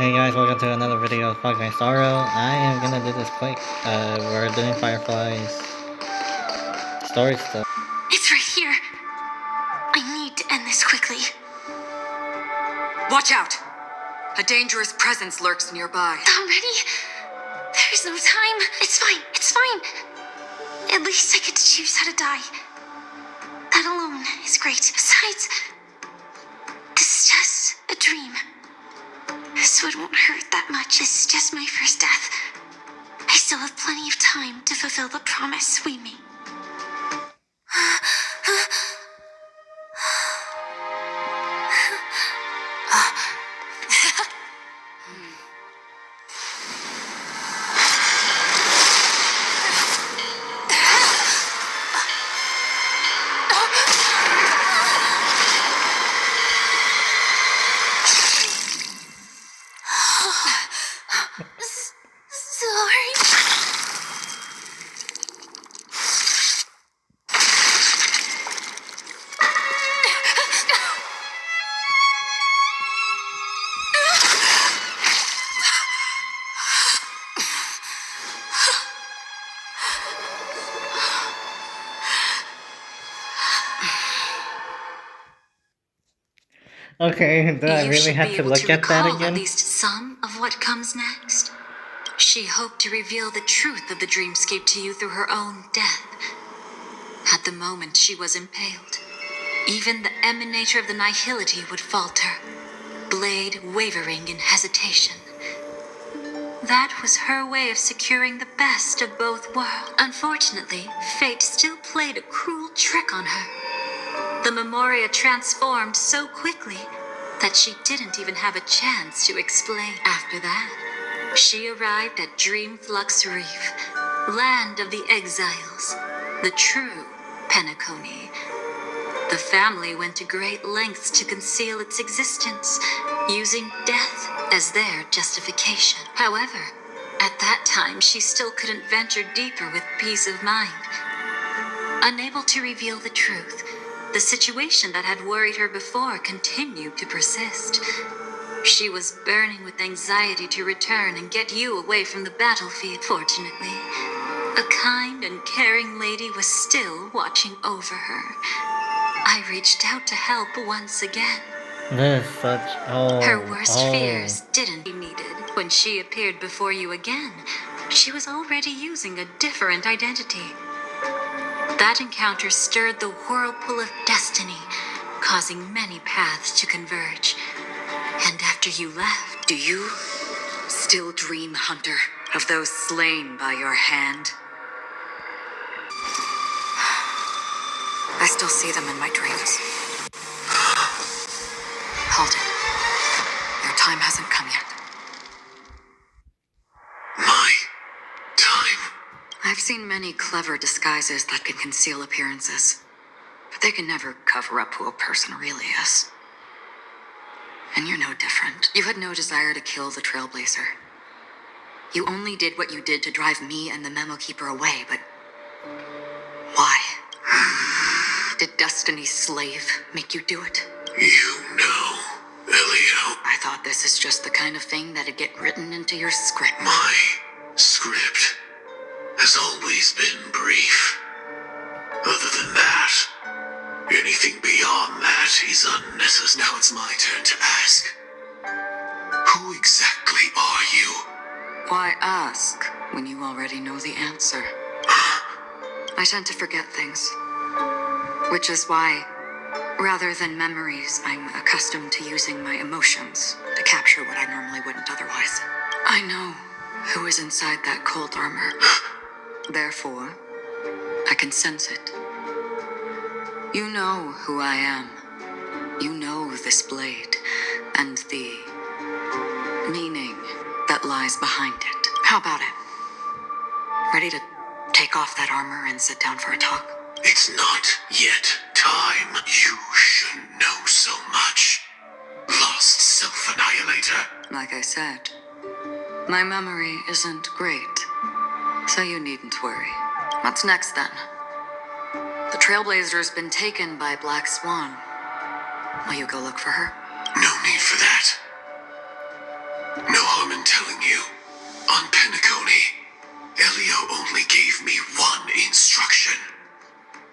Hey guys, welcome to another video of Honkai Sorrow. I am gonna do this quick. We're doing Firefly's story stuff. It's right here. I need to end this quickly. Watch out! A dangerous presence lurks nearby. Already? There's no time. It's fine. It's fine. At least I get to choose how to die. That alone is great. Besides, this is just a dream. So it won't hurt that much. This is just my first death. I still have plenty of time to fulfill the promise we made. Sorry. Okay, do I really have to look at that again? At least some of what comes next. She hoped to reveal the truth of the dreamscape to you through her own death. At the moment she was impaled, even the emanator of the nihility would falter, blade wavering in hesitation. That was her way of securing the best of both worlds. Unfortunately, fate still played a cruel trick on her. The Memoria transformed so quickly that she didn't even have a chance to explain. After that, she arrived at Dreamflux Reef, land of the exiles, the true Penacony. The family went to great lengths to conceal its existence, using death as their justification. However, at that time, she still couldn't venture deeper with peace of mind. Unable to reveal the truth, the situation that had worried her before continued to persist. She was burning with anxiety to return and get you away from the battlefield. Fortunately, a kind and caring lady was still watching over her. I reached out to help once again. This is such... Her worst fears didn't be needed. When she appeared before you again, she was already using a different identity. That encounter stirred the whirlpool of destiny, causing many paths to converge. And after you left... Do you still dream, Hunter, of those slain by your hand? I still see them in my dreams. Hold it. Your time hasn't come yet. My time? I've seen many clever disguises that can conceal appearances, but they can never cover up who a person really is. And you're no different. You had no desire to kill the Trailblazer. You only did what you did to drive me and the Memo Keeper away, but why? Did Destiny's slave make you do it? You know, Elio. I thought this is just the kind of thing that'd get written into your script. My script has always been brief. Other than that, anything beyond that is unnecessary. Now it's my turn to ask. Who exactly are you? Why ask when you already know the answer? I tend to forget things. Which is why, rather than memories, I'm accustomed to using my emotions to capture what I normally wouldn't otherwise. I know who is inside that cold armor. Therefore, I can sense it. You know who I am. You know this blade, and the meaning that lies behind it. How about it? Ready to take off that armor and sit down for a talk? It's not yet time. You should know so much. Lost self-annihilator. Like I said, my memory isn't great, so you needn't worry. What's next then? The Trailblazer's been taken by Black Swan. Will you go look for her? No need for that. No harm in telling you. On Penacony, Elio only gave me one instruction.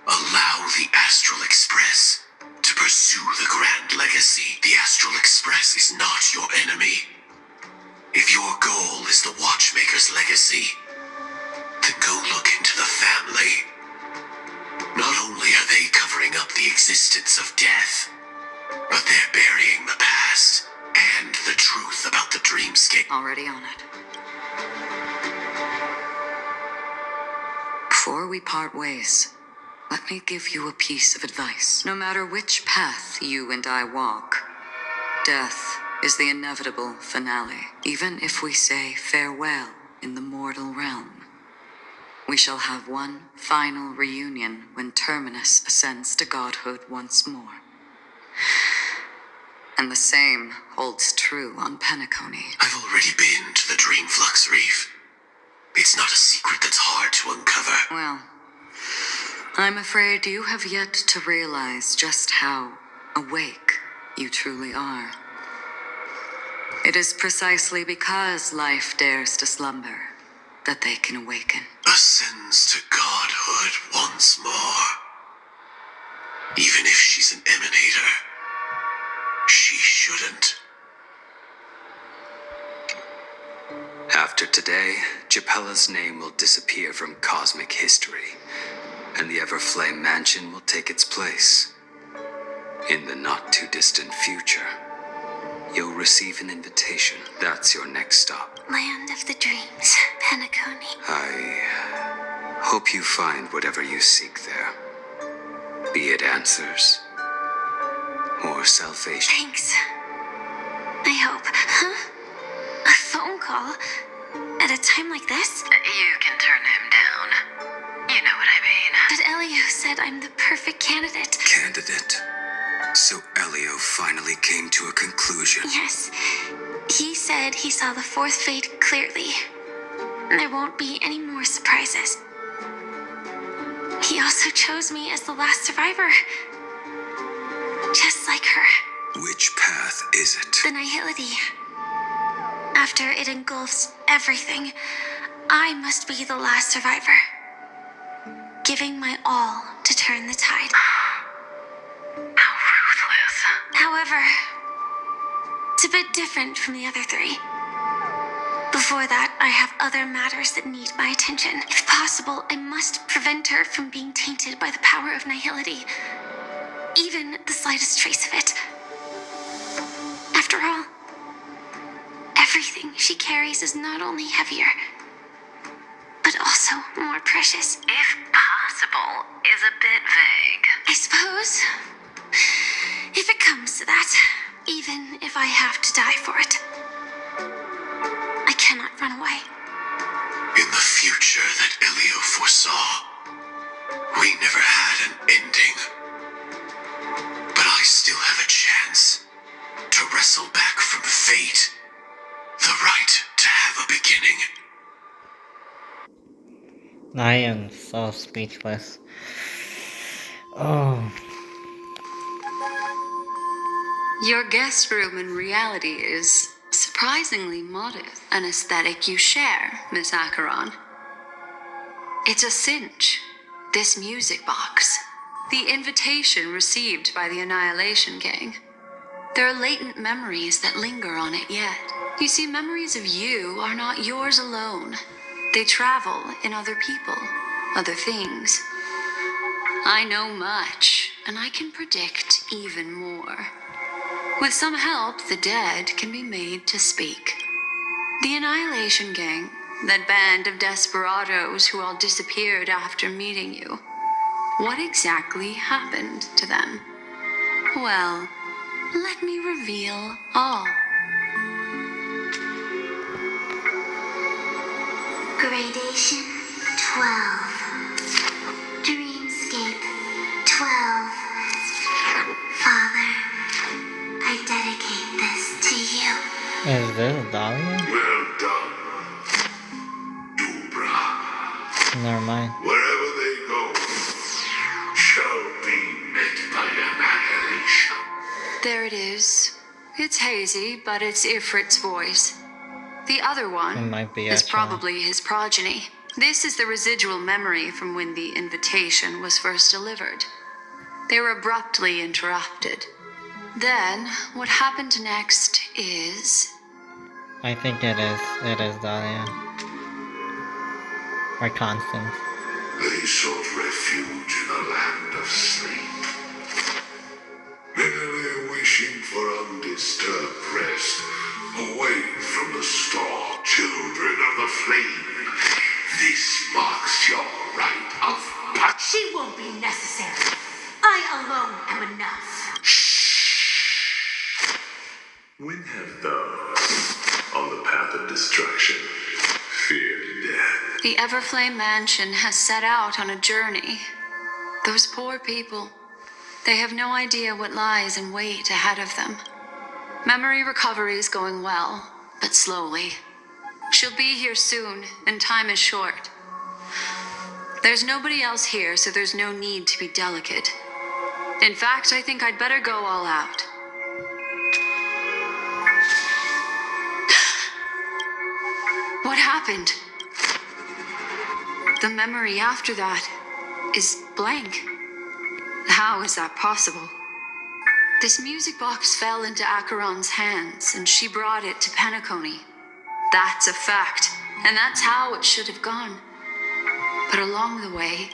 Allow the Astral Express to pursue the Grand Legacy. The Astral Express is not your enemy. If your goal is the Watchmaker's legacy, then go look into the family. Not only are they covering up the existence of death, but they're burying the past and the truth about the dreamscape. Already on it. Before we part ways, let me give you a piece of advice. No matter which path you and I walk, death is the inevitable finale. Even if we say farewell in the mortal realm, we shall have one final reunion when Terminus ascends to godhood once more. And the same holds true on Penacony. I've already been to the Dreamflux Reef. It's not a secret that's hard to uncover. Well, I'm afraid you have yet to realize just how awake you truly are. It is precisely because life dares to slumber that they can awaken. Ascends to godhood once more. Even if she's an emanator, she shouldn't. After today, Japella's name will disappear from cosmic history, and the Everflame Mansion will take its place. In the not-too-distant future, you'll receive an invitation. That's your next stop. Land of the Dreams, Penacony. I hope you find whatever you seek there. Be it answers or salvation. Thanks. I hope. Huh? A phone call? At a time like this? You can turn him down. You know what I mean. But Elio said I'm the perfect candidate. Candidate. So Elio finally came to a conclusion. Yes. He said he saw the fourth fate clearly. There won't be any more surprises. He also chose me as the last survivor. Just like her. Which path is it? The Nihility. After it engulfs everything, I must be the last survivor. Giving my all to turn the tide. How ruthless. However, it's a bit different from the other three. Before that, I have other matters that need my attention. If possible, I must prevent her from being tainted by the power of Nihility. Even the slightest trace of it. After all, everything she carries is not only heavier, but also more precious. If possible is a bit vague. I suppose, if it comes to that, even if I have to die for it, I cannot run away. In the future that Elio foresaw, we never had an ending. But I still have a chance to wrestle back from fate the right to have a beginning. I am so speechless. Oh. Your guest room in reality is surprisingly modest. An aesthetic you share, Miss Acheron. It's a cinch. This music box. The invitation received by the Annihilation Gang. There are latent memories that linger on it yet. You see, memories of you are not yours alone. They travel in other people, other things. I know much, and I can predict even more. With some help, the dead can be made to speak. The Annihilation Gang, that band of desperados who all disappeared after meeting you. What exactly happened to them? Well, let me reveal all. Gradation 12. Dreamscape 12. Father, I dedicate this to you. Is this Dahlia? Well done, Dubra. Never mind. Wherever they go, shall be met by annihilation. There it is. It's hazy, but it's Ifrit's voice. The other It one might be is actually. probably his progeny. This is the residual memory from when the invitation was first delivered. They were abruptly interrupted. Then, what happened next is... I think it is. It is Dahlia. Or Constance. They sought refuge in a land of sleep, merely wishing for undisturbed rest, away from the star children of the flame. This marks your rite of passage. She won't be necessary. I alone am enough. When have those on the path of destruction feared death? The Everflame Mansion has set out on a journey. Those poor people, they have no idea what lies in wait ahead of them. Memory recovery is going well, but slowly. She'll be here soon, and time is short. There's nobody else here, so there's no need to be delicate. In fact, I think I'd better go all out. What happened? The memory after that is blank. How is that possible? This music box fell into Acheron's hands, and she brought it to Penacony. That's a fact, and that's how it should have gone. But along the way,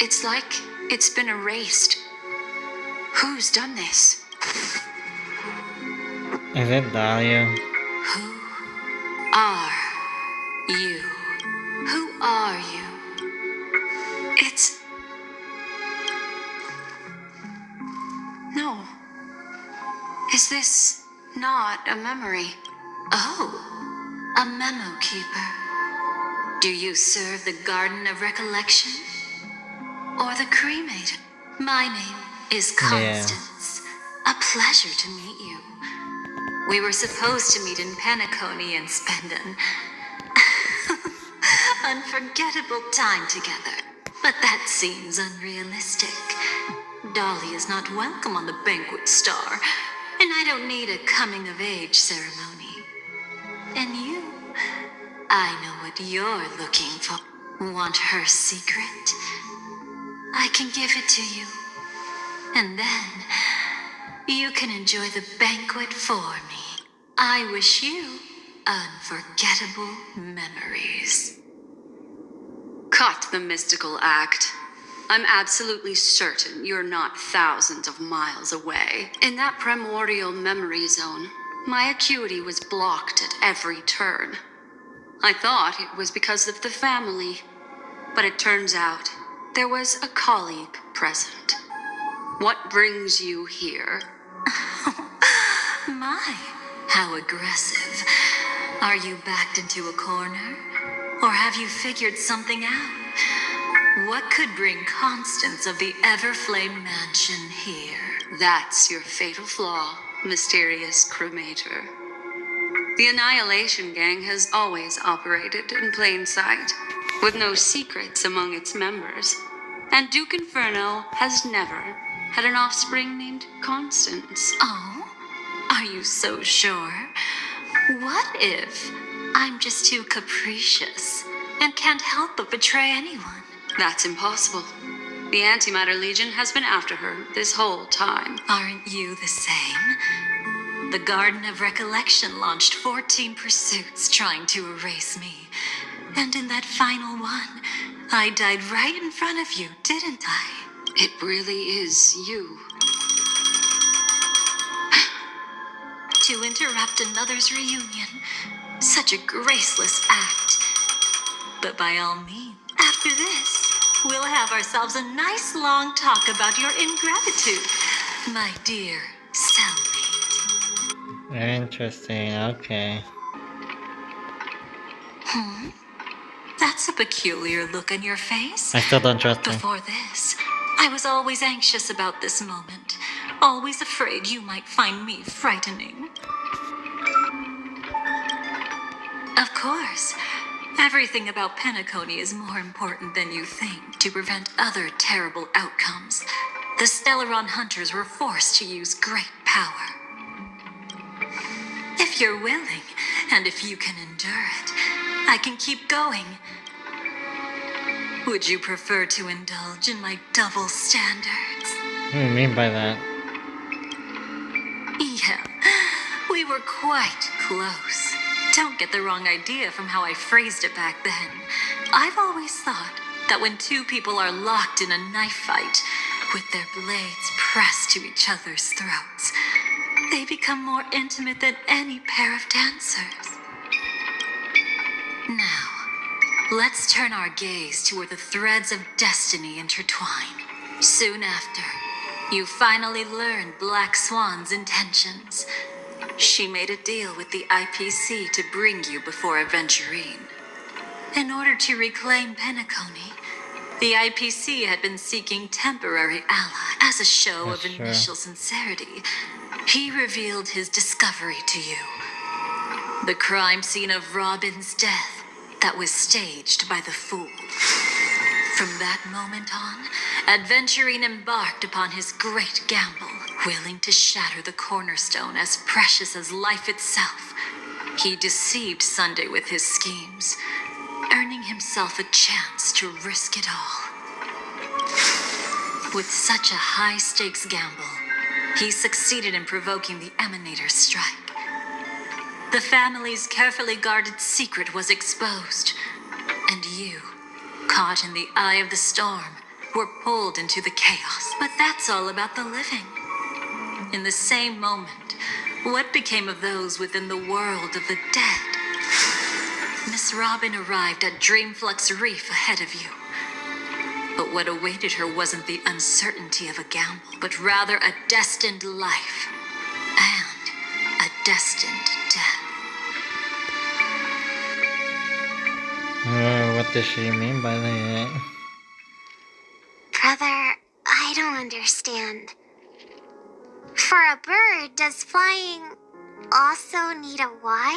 it's like it's been erased. Who's done this? Is it Dahlia? Who are you? Who are you? It's... No. Is this not a memory? Oh, a memo keeper. Do you serve the Garden of Recollection? Or the cremator? My name is Constance. A pleasure to meet you. We were supposed to meet in Penacony and spend an unforgettable time together. But that seems unrealistic. Dolly is not welcome on the banquet star, and I don't need a coming-of-age ceremony. And you? I know what you're looking for. Want her secret? I can give it to you. And then, you can enjoy the banquet for me. I wish you unforgettable memories. Cut the mystical act. I'm absolutely certain you're not thousands of miles away. In that primordial memory zone, my acuity was blocked at every turn. I thought it was because of the family, but it turns out there was a colleague present. What brings you here? My, how aggressive. Are you backed into a corner? Or have you figured something out? What could bring Constance of the Everflame Mansion here? That's your fatal flaw, mysterious cremator. The Annihilation Gang has always operated in plain sight, with no secrets among its members. And Duke Inferno has never had an offspring named Constance. Oh? Are you so sure? What if I'm just too capricious and can't help but betray anyone? That's impossible. The Antimatter Legion has been after her this whole time. Aren't you the same? The Garden of Recollection launched 14 pursuits trying to erase me. And in that final one, I died right in front of you, didn't I? It really is you. To interrupt another's reunion. Such a graceless act. But by all means, after this, we'll have ourselves a nice long talk about your ingratitude, my dear cellmate. Very interesting, okay. That's a peculiar look on your face. I still don't trust him. Before this, I was always anxious about this moment. Always afraid you might find me frightening. Of course, everything about Penacony is more important than you think to prevent other terrible outcomes. The Stellaron hunters were forced to use great power. If If you're willing, and if you can endure it, I can keep going. Would you prefer to indulge in my double standards? What do you mean by that? Yeah, we were quite close. Don't get the wrong idea from how I phrased it back then. I've always thought that when two people are locked in a knife fight, with their blades pressed to each other's throats, they become more intimate than any pair of dancers. Now, let's turn our gaze to where the threads of destiny intertwine. Soon after, you finally learn Black Swan's intentions. She made a deal with the IPC to bring you before Aventurine. In order to reclaim Penacony, the IPC had been seeking temporary allies. As a show of That's true. initial sincerity, he revealed his discovery to you. The crime scene of Robin's death that was staged by the Fool. From that moment on, Aventurine embarked upon his great gamble, willing to shatter the cornerstone as precious as life itself. He deceived Sunday with his schemes, earning himself a chance to risk it all. With such a high-stakes gamble, he succeeded in provoking the Emanator's strike. The family's carefully guarded secret was exposed, and you, caught in the eye of the storm, were pulled into the chaos. But that's all about the living. In the same moment, what became of those within the world of the dead? Miss Robin arrived at Dreamflux Reef ahead of you. But what awaited her wasn't the uncertainty of a gamble, but rather a destined life and a destined death. What does she mean by that? Brother, I don't understand. For a bird, does flying also need a why?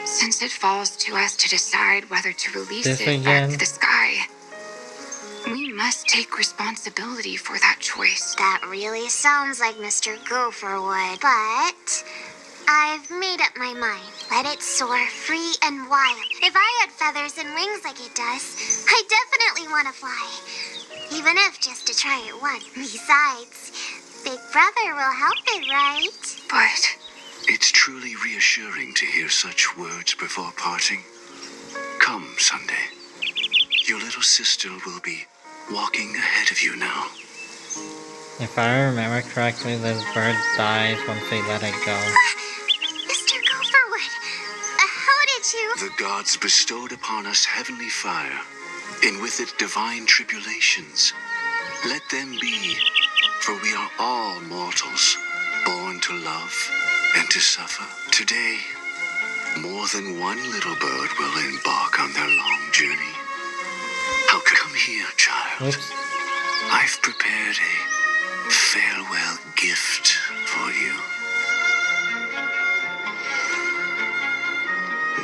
Since it falls to us to decide whether to release This it back again? to the sky, we must take responsibility for that choice. That really sounds like Mr. Gopher would, but I've made up my mind. Let it soar free and wild. If I had feathers and wings like it does, I definitely want to fly. Even if just to try it once. Besides, Big Brother will help it, right? But It's truly reassuring to hear such words before parting. Come, Sunday. Your little sister will be walking ahead of you now. If I remember correctly, this bird dies once they let it go. Mr. Gopherwood, how did you... The gods bestowed upon us heavenly fire, and with it divine tribulations. Let them be, for we are all mortals, born to love and to suffer. Today, more than one little bird will embark on their long journey. Come here, child. Oops. I've prepared a farewell gift for you.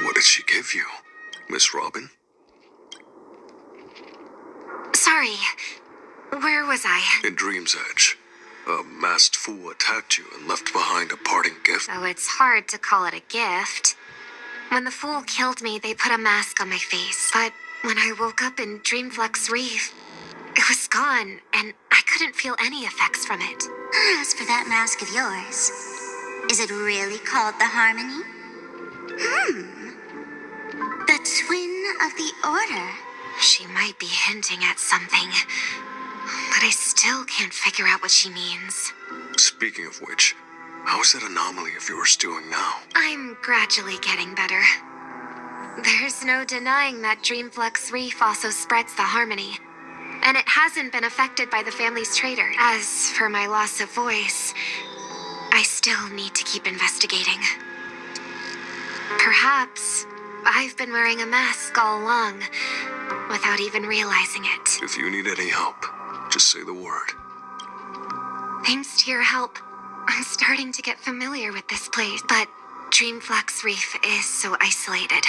What did she give you, Miss Robin? sorry, where was I? In Dream's Edge, a masked fool attacked you and left behind a parting gift. Oh, it's hard to call it a gift. When the fool killed me, they put a mask on my face. But when I woke up in Dreamflux Reef, it was gone, and I couldn't feel any effects from it. As for that mask of yours, is it really called the Harmony? The Twin of the Order. She might be hinting at something, but I still can't figure out what she means. Speaking of which, how is that anomaly of yours doing now? I'm gradually getting better. There's no denying that Dreamflux Reef also spreads the Harmony, and it hasn't been affected by the family's traitor. As for my loss of voice, I still need to keep investigating. Perhaps I've been wearing a mask all along, without even realizing it. If you need any help, just say the word. Thanks to your help, I'm starting to get familiar with this place, but Dreamflux Reef is so isolated.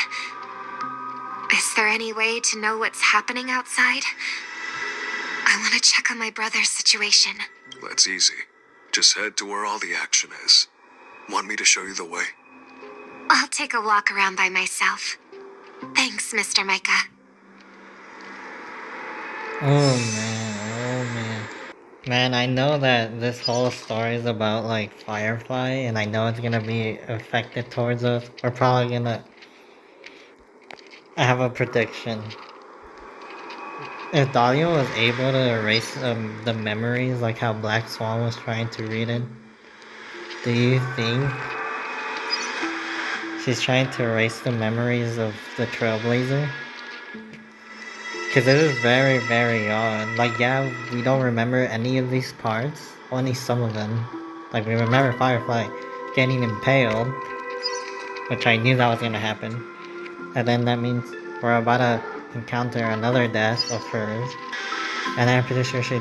Is there any way to know what's happening outside? I want to check on my brother's situation. That's easy. Just head to where all the action is. Want me to show you the way? I'll take a walk around by myself. Thanks, Mr. Micah. Oh man. Man, I know that this whole story is about like Firefly, and I know it's gonna be affected towards us. We're probably gonna. I have a prediction. If Dahlia was able to erase the memories, like how Black Swan was trying to read it, do you think she's trying to erase the memories of the Trailblazer? Because it is very, very odd. Like, yeah, we don't remember any of these parts, only some of them. Like, we remember Firefly getting impaled, which I knew that was gonna happen. And then that means we're about to encounter another death of hers. And I'm pretty sure she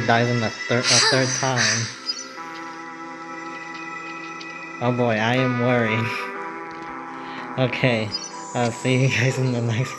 dies in a third time. Oh boy, I am worried. Okay, I'll see you guys in the next